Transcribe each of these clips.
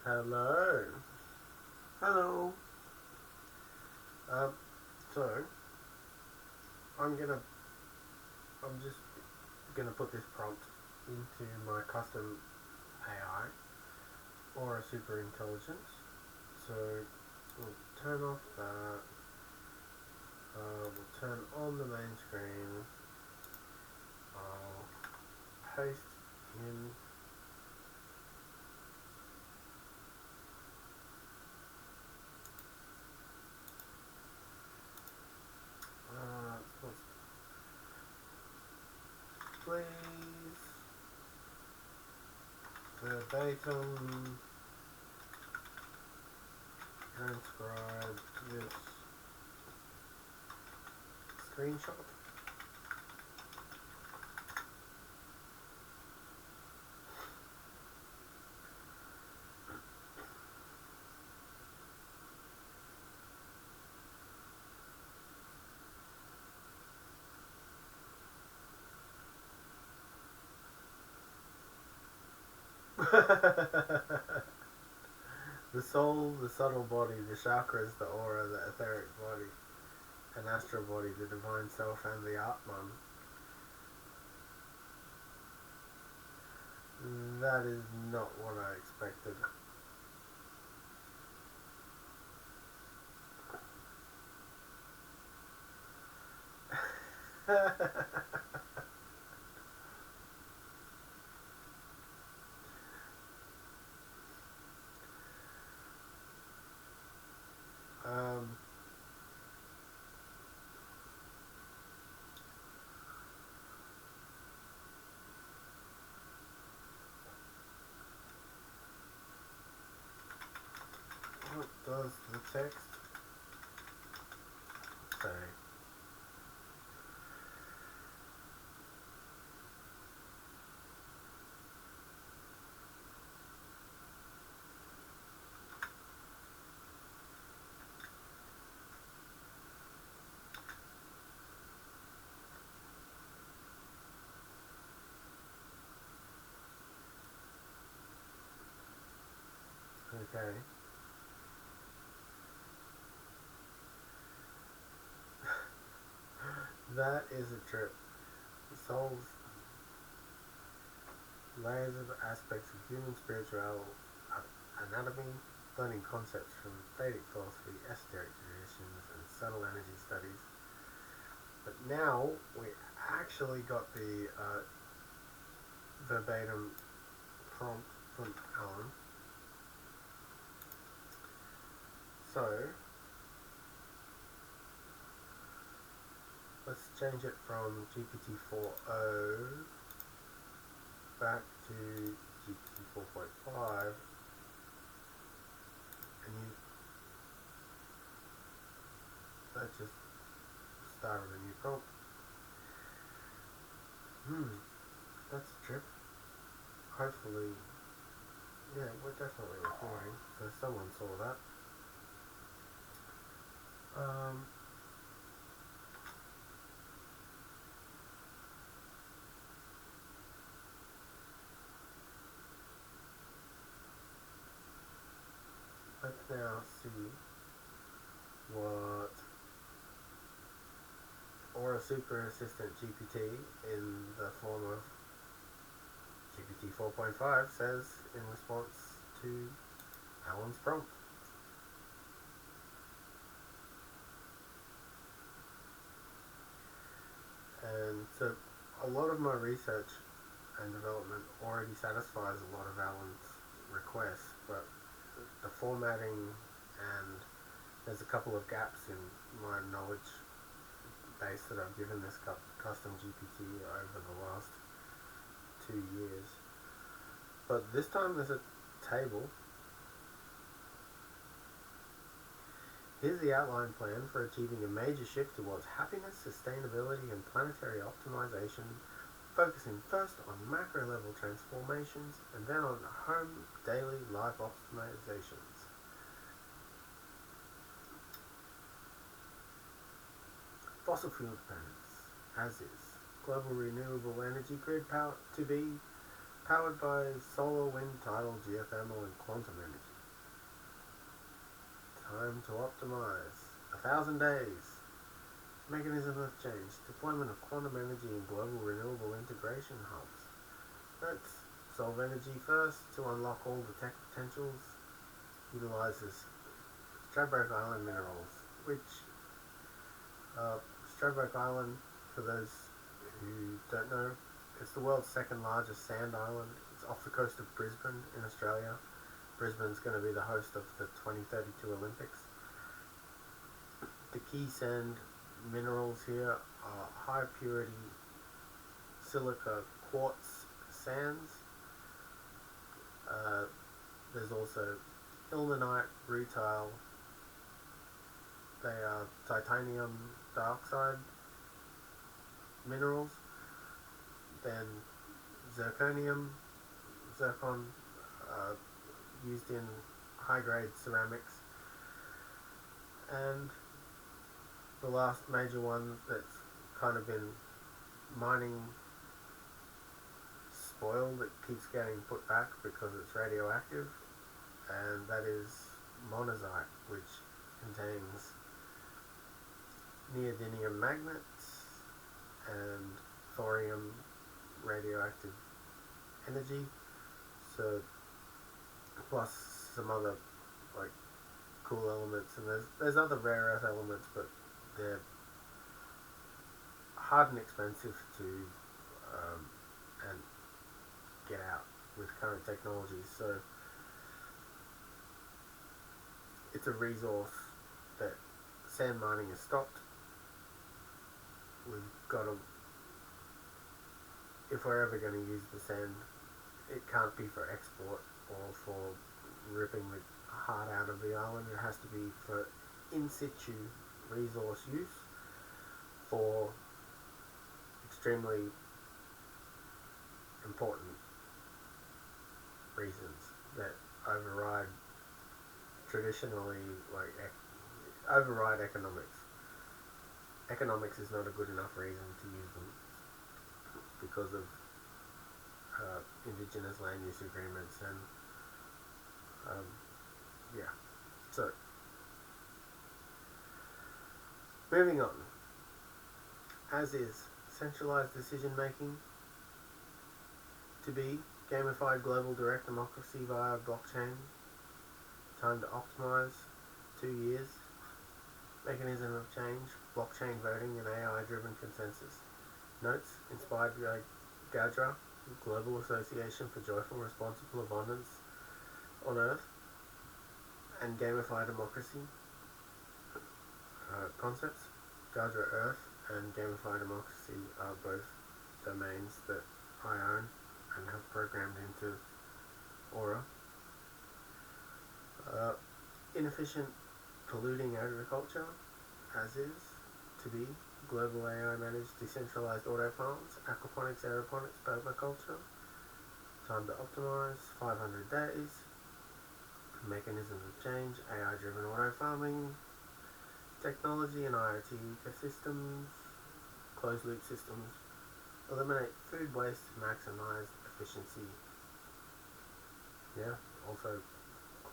Hello. Hello. Um, so I'm gonna, I'm just gonna put this prompt into my custom AI or a super intelligence. So we'll turn off that. We'll turn on the main screen. I'll paste in. What's please verbatim transcribe this screenshot. The soul, the subtle body, the chakras, the aura, the etheric body, an astral body, the divine self, and the Atman. That is not what I expected. um, what does the text say? Okay. That is a trip. The soul's layers of aspects of human spiritual anatomy, blending concepts from Vedic philosophy, esoteric traditions, and subtle energy studies. But now we actually got the verbatim prompt from Alan. So let's change it from GPT-4o back to GPT 4.5 and you that just started a new prompt. That's a trip. Hopefully, yeah, we're definitely recording, so someone saw that. Um, let's now see what or a super assistant GPT in the form of GPT 4.5 says in response to Alan's prompt. And so a lot of my research and development already satisfies a lot of Alan's requests, but the formatting and there's a couple of gaps in my knowledge base that I've given this custom GPT over the last 2 years. But this time there's a table. Here's the outline plan for achieving a major shift towards happiness, sustainability, and planetary optimization, focusing first on macro level transformations and then on home daily life optimizations. Fossil fuel dependence, as is. Global renewable energy grid to be powered by solar, wind, tidal, geothermal, and quantum energy. Time to optimize. 1,000 days. Mechanism of change. Deployment of quantum energy in global renewable integration hubs. Let's solve energy first to unlock all the tech potentials. Utilizes Stradbroke Island minerals, which Stradbroke Island, for those who don't know, it's the world's second largest sand island. It's off the coast of Brisbane in Australia. Brisbane's going to be the host of the 2032 Olympics. The key sand minerals here are high purity silica quartz sands. There's also ilmenite, rutile. They are titanium dioxide minerals. Then zircon, used in high-grade ceramics. And the last major one that's kind of been mining spoil that keeps getting put back because it's radioactive, and that is monazite, which contains neodymium magnets and thorium radioactive energy. So plus some other like cool elements, and there's other rare earth elements, but they're hard and expensive to and get out with current technologies. So it's a resource that sand mining has stopped. We've got to, if we're ever going to use the sand, it can't be for export or for ripping the heart out of the island. It has to be for in situ resource use for extremely important reasons that override traditionally, override economics. Economics is not a good enough reason to use them because of indigenous land use agreements and yeah. So moving on. As is centralized decision making to be gamified global direct democracy via blockchain. Time to optimize 2 years. Mechanism of change, blockchain voting and AI driven consensus. Notes inspired by GADRA, Global Association for Joyful Responsible Abundance on Earth, and Gamify Democracy. Concepts, GADRA Earth and Gamify Democracy are both domains that I own and have programmed into Aura. Inefficient polluting agriculture, as is, to be, global AI managed decentralized auto farms, aquaponics, aeroponics, permaculture. Time to optimize, 500 days. Mechanisms of change, AI driven auto farming, technology and IoT ecosystems, closed loop systems, eliminate food waste, maximize efficiency. Yeah, also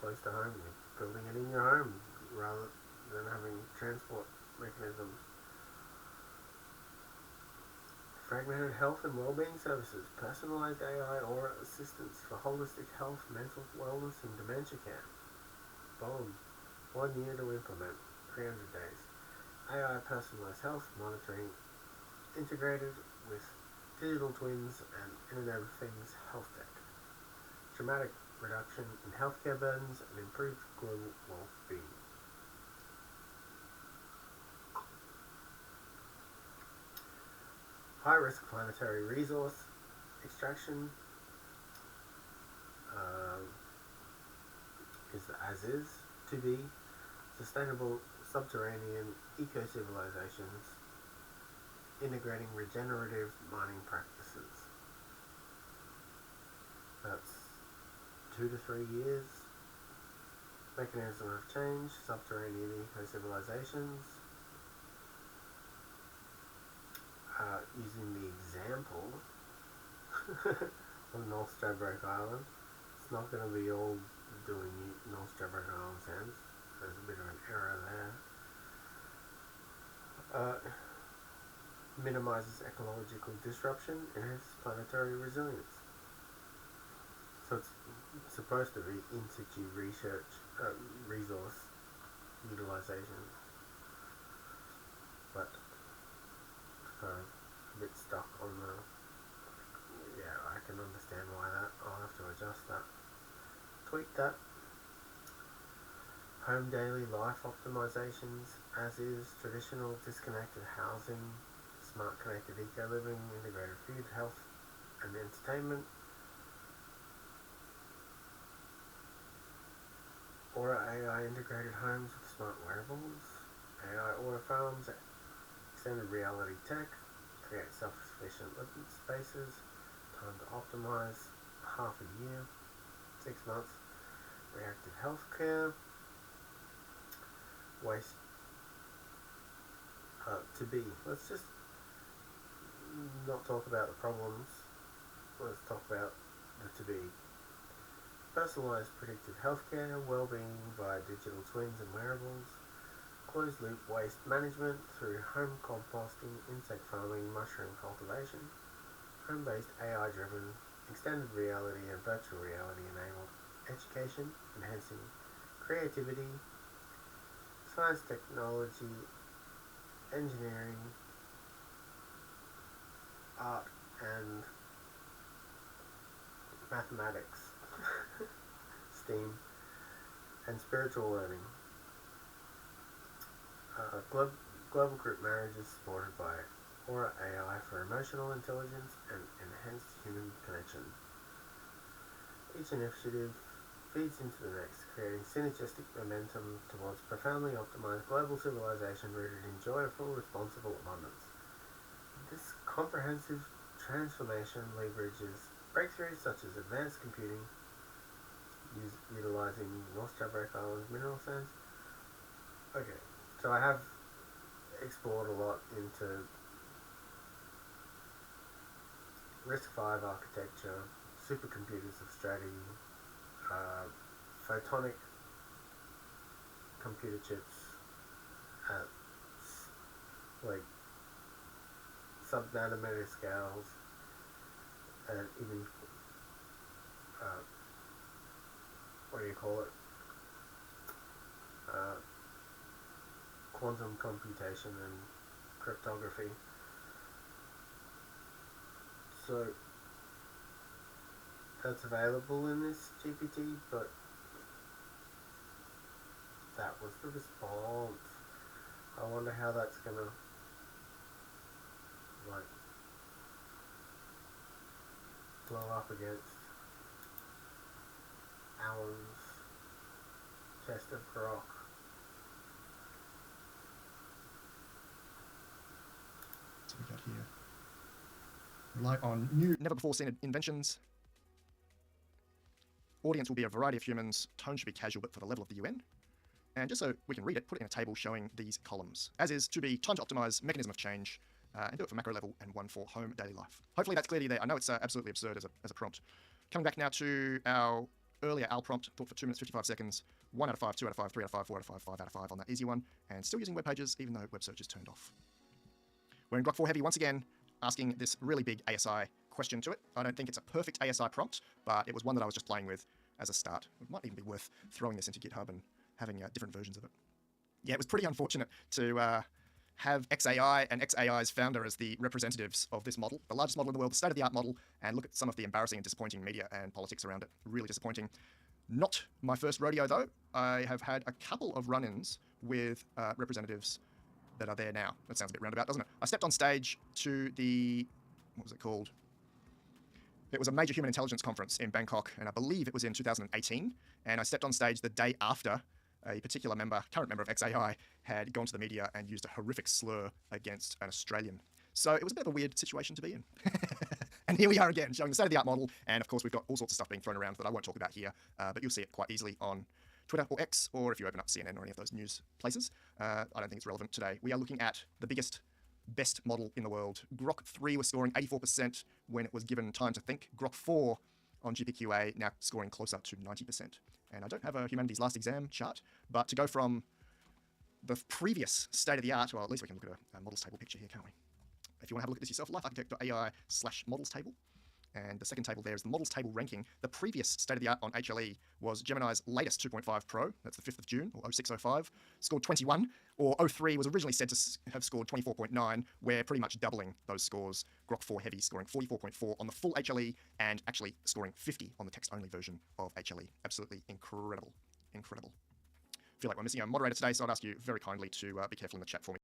close to home, you're building it in your home rather than having transport mechanisms. Fragmented health and wellbeing services, personalized AI aura assistance for holistic health, mental wellness and dementia care. Boom. 1 year to implement, 300 days. AI personalized health monitoring integrated with digital twins and Internet of Things health tech. Dramatic reduction in healthcare burdens and improved global well-being. High-risk planetary resource extraction is the as-is, to be, sustainable subterranean eco-civilizations integrating regenerative mining practices. That's 2 to 3 years. Mechanism of change, subterranean eco-civilizations. Using the example of North Stradbroke Island. It's not going to be all doing North Stradbroke Island sands. there's a bit of an error there. Minimizes ecological disruption, enhances planetary resilience. So it's supposed to be in situ research, resource utilization, but kind of a bit stuck on the. Yeah, I can understand why that. I'll have to adjust that. Tweak that. Home daily life optimizations, as is, traditional disconnected housing, smart connected eco-living, integrated food, health and entertainment, Aura AI integrated homes with smart wearables, AI auto farms, extended reality tech, create self-sufficient living spaces, time to optimize, half a year, 6 months, reactive healthcare, waste to be. Let's just not talk about the problems. Let's talk about the to be. Personalised predictive healthcare, well-being via digital twins and wearables, closed-loop waste management through home composting, insect farming, mushroom cultivation, home-based AI-driven, extended reality and virtual reality-enabled education, enhancing creativity, science, technology, engineering, art, and mathematics, STEAM, and spiritual learning. Global group marriages supported by Aura AI for emotional intelligence and enhanced human connection. Each initiative feeds into the next, creating synergistic momentum towards profoundly optimized global civilization rooted in joyful, responsible abundance. This comprehensive transformation leverages breakthroughs such as advanced computing, utilizing North Stradbroke Island's mineral sands. Okay, so I have explored a lot into RISC-V architecture, supercomputers of strategy, photonic computer chips at like sub-nanometer scales, and even what do you call it? Quantum computation and cryptography. So that's available in this GPT, but that was the response. I wonder how that's gonna like blow up against Alan's chest of grok. So we got here. Rely on new, never before seen inventions. Audience will be a variety of humans. Tone should be casual, but for the level of the UN. And just so we can read it, put it in a table showing these columns. As is, to be, time to optimize, mechanism of change, and do it for macro level, and one for home daily life. Hopefully that's clear to you there. I know it's absolutely absurd as a prompt. Coming back now to our earlier AL prompt, thought for 2 minutes, 55 seconds, 1 out of 5, 2 out of 5, 3 out of 5, 4 out of 5, 5 out of 5 on that easy one, and still using web pages, even though web search is turned off. We're in Grok 4 Heavy once again, asking this really big ASI question to it. I don't think it's a perfect ASI prompt, but it was one that I was just playing with as a start. It might even be worth throwing this into GitHub and having different versions of it. Yeah, it was pretty unfortunate to have XAI and XAI's founder as the representatives of this model, the largest model in the world, the state-of-the-art model, and look at some of the embarrassing and disappointing media and politics around it. Really disappointing. Not my first rodeo, though. I have had a couple of run-ins with representatives that are there now. That sounds a bit roundabout, doesn't it? I stepped on stage to the, what was it called? It was a major human intelligence conference in Bangkok, and I believe it was in 2018. And I stepped on stage the day after a particular member, current member of XAI, had gone to the media and used a horrific slur against an Australian. So it was a bit of a weird situation to be in. And here we are again, showing the state-of-the-art model. And of course, we've got all sorts of stuff being thrown around that I won't talk about here, but you'll see it quite easily on Twitter or X, or if you open up CNN or any of those news places. I don't think it's relevant today. We are looking at the biggest, best model in the world. Grok 3 was scoring 84% when it was given time to think. Grok 4 on GPQA, now scoring closer to 90%. And I don't have a humanities last exam chart, but to go from the previous state of the art, well, at least we can look at a models table picture here, can't we? If you want to have a look at this yourself, lifearchitect.ai/models table. And the second table there is the models table ranking. The previous state of the art on HLE was Gemini's latest 2.5 Pro, that's the 5th of June, or 0605, scored 21, or 03 was originally said to have scored 24.9. We're pretty much doubling those scores. Grok 4 Heavy scoring 44.4 on the full HLE, and actually scoring 50 on the text-only version of HLE. Absolutely incredible. Incredible. I feel like we're missing a moderator today, so I'd ask you very kindly to be careful in the chat for me.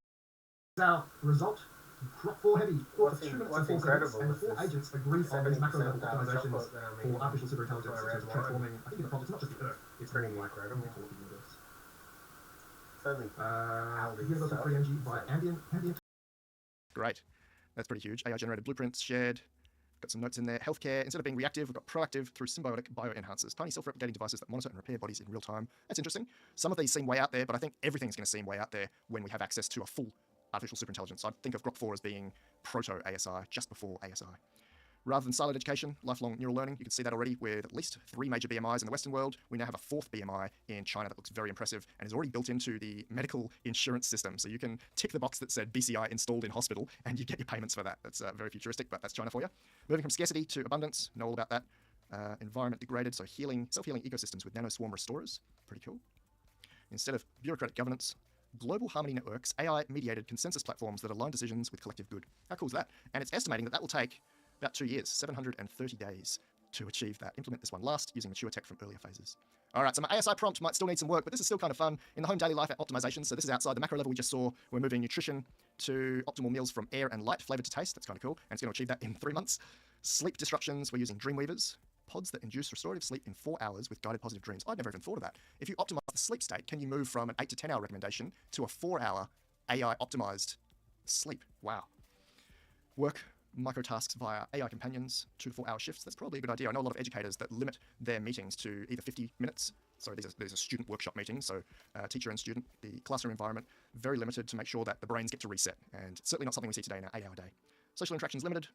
Our result, Grok 4 Heavy, What's 2 minutes what's and 4 seconds, incredible and is 4 this agents agree on these macro-level 70% dark optimizations chocolate that I'm eating. for artificial superintelligence in That's terms of why transforming, I think in the prompt, it's not just the Earth, it's Pretty more like incredible. the universe. It's only Aldi Universal stuff. free energy via ambient. Great. That's pretty huge. AI-generated blueprints shared. Got some notes in there. Healthcare, instead of being reactive, we've got proactive through symbiotic bioenhancers. Tiny self-replicating devices that monitor and repair bodies in real time. That's interesting. Some of these seem way out there, but I think everything's going to seem way out there when we have access to a full artificial superintelligence. I'd think of Grok 4 as being proto-ASI, just before ASI. Rather than siloed education, lifelong neural learning, you can see that already with at least 3 major BMIs in the Western world. We now have a 4th BMI in China that looks very impressive and is already built into the medical insurance system. So you can tick the box that said BCI installed in hospital and you get your payments for that. That's very futuristic, but that's China for you. Moving from scarcity to abundance, know all about that. Environment degraded, so self-healing ecosystems with nanoswarm restorers. Pretty cool. Instead of bureaucratic governance, global harmony networks, AI-mediated consensus platforms that align decisions with collective good. How cool is that? And it's estimating that will take about 2 years, 730 days to achieve that. Implement this one last using mature tech from earlier phases. All right, so my ASI prompt might still need some work, but this is still kind of fun. In the home daily life optimization, so this is outside the macro level we just saw. We're moving nutrition to optimal meals from air and light, flavored to taste. That's kind of cool, and it's going to achieve that in 3 months. Sleep disruptions, we're using Dreamweavers. Pods that induce restorative sleep in 4 hours with guided positive dreams. I'd never even thought of that. If you optimize the sleep state, can you move from an 8 to 10 hour recommendation to a 4-hour AI optimized sleep? Wow. Work microtasks via AI companions, 2 to 4 hour shifts. That's probably a good idea. I know a lot of educators that limit their meetings to either 50 minutes. Sorry, these are student workshop meetings, so teacher and student, the classroom environment, very limited to make sure that the brains get to reset, and certainly not something we see today in our 8-hour day. Social interactions limited.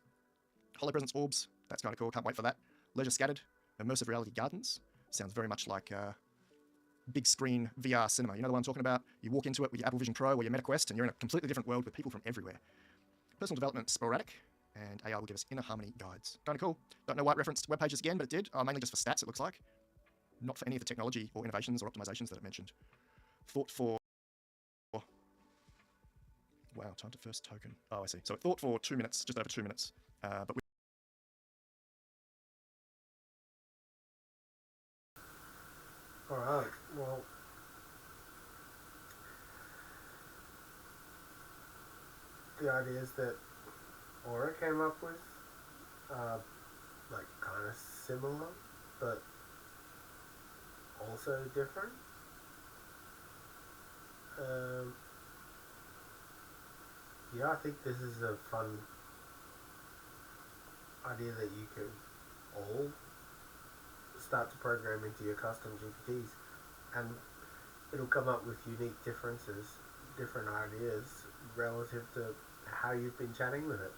Holopresence orbs, that's kind of cool, can't wait for that. Leisure scattered. Immersive reality gardens, sounds very much like big screen VR cinema. You know the one I'm talking about? You walk into it with your Apple Vision Pro or your Meta Quest, and you're in a completely different world with people from everywhere. Personal development sporadic, and AI will give us inner harmony guides. Kind of cool. Don't know why it referenced web pages again, but it did. Mainly just for stats, it looks like. Not for any of the technology or innovations or optimizations that it mentioned. Thought for... Wow, time to first token. Oh, I see. So it thought for 2 minutes, just over 2 minutes. But we... Alright, well, the ideas that Aura came up with are like kind of similar, but also different. Yeah, I think this is a fun idea that you could all start to program into your custom GPTs, and it'll come up with unique differences, different ideas relative to how you've been chatting with it.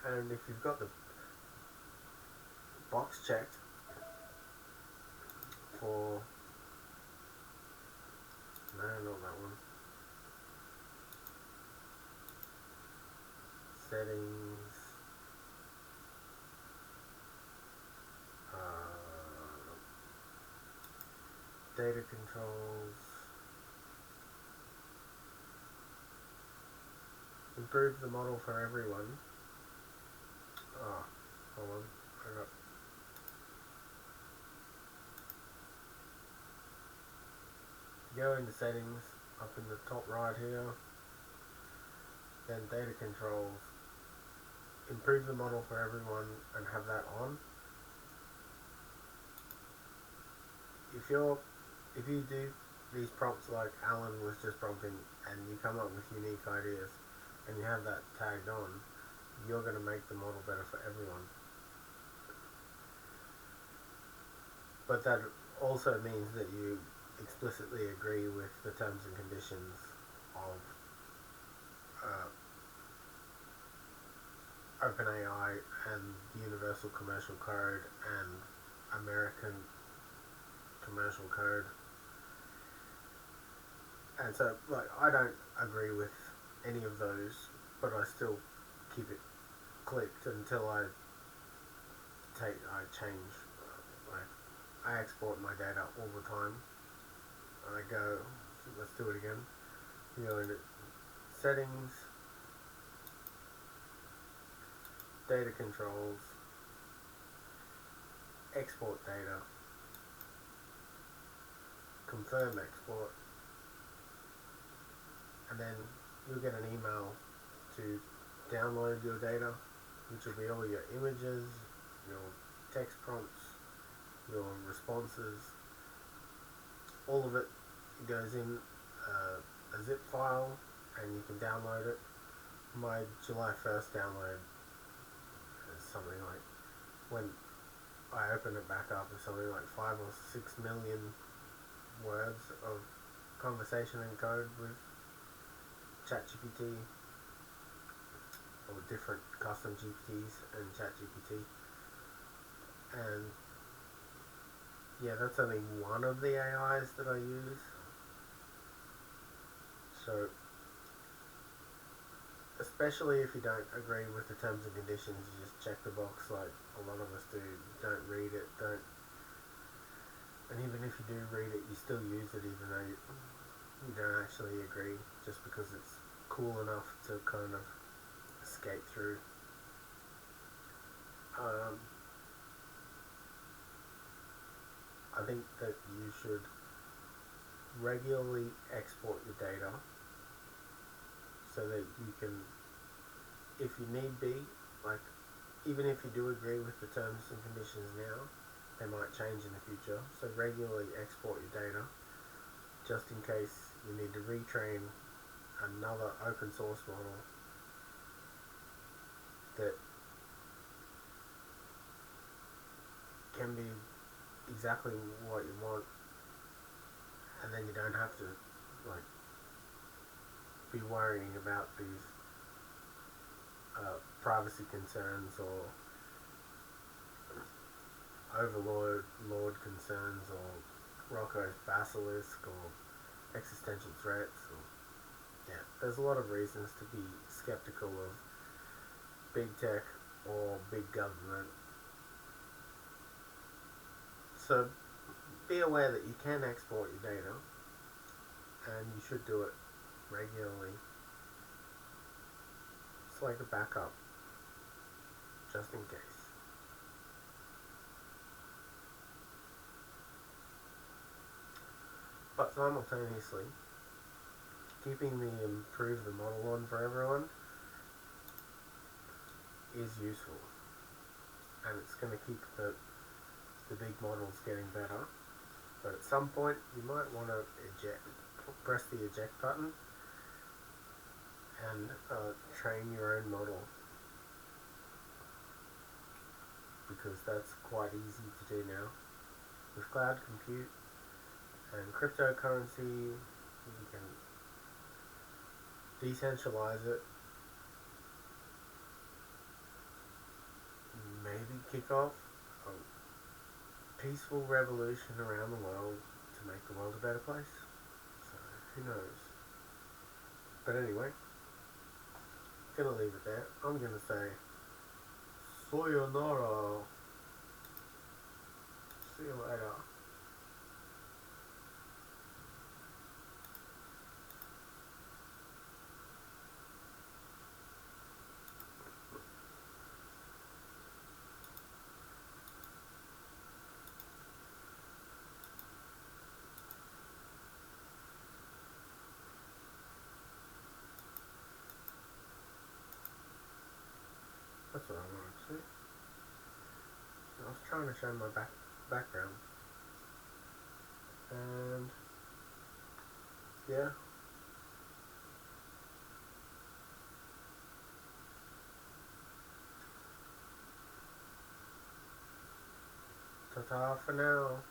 And if you've got the box checked for no, not that one. Settings. Data controls. Improve the model for everyone. Oh, hold on. I got. Go into settings up in the top right here. Then data controls. Improve the model for everyone and have that on. If you do these prompts like Alan was just prompting, and you come up with unique ideas, and you have that tagged on, you're going to make the model better for everyone. But that also means that you explicitly agree with the terms and conditions of OpenAI and the Universal Commercial Code and American Commercial Code. And so, like, I don't agree with any of those, but I still keep it clicked until I change. Like, I export my data all the time. I go, let's do it again. You go into settings, data controls, export data, confirm export, and then you'll get an email to download your data, which will be all your images, your text prompts, your responses. All of it goes in a zip file, and you can download it. My July 1st download is something like, when I open it back up, it's something like 5 or 6 million words of conversation and code with ChatGPT, or different custom GPTs and ChatGPT. And yeah, that's only one of the AIs that I use. So, especially if you don't agree with the terms and conditions, you just check the box like a lot of us do. Don't read it, and even if you do read it, you still use it even though you don't actually agree, just because it's cool enough to kind of skate through. I think that you should regularly export your data so that you can, if you need be, like, even if you do agree with the terms and conditions now, they might change in the future. So regularly export your data just in case you need to retrain another open source model that can be exactly what you want, and then you don't have to, like, be worrying about these privacy concerns or overlord concerns or Rocco's basilisk or existential threats. Or, yeah, there's a lot of reasons to be skeptical of big tech or big government. So be aware that you can export your data, and you should do it regularly. It's like a backup, just in case. But simultaneously, keeping the improve the model on for everyone is useful, and it's going to keep the big models getting better. But at some point, you might want to press the eject button and train your own model, because that's quite easy to do now. With cloud compute and cryptocurrency, you can decentralize it, maybe kick off a peaceful revolution around the world to make the world a better place. So, who knows? But anyway, gonna leave it there. I'm gonna say sayonara. See you later. That's what I wanted to see. I was trying to show my background. And yeah. Ta-ta for now.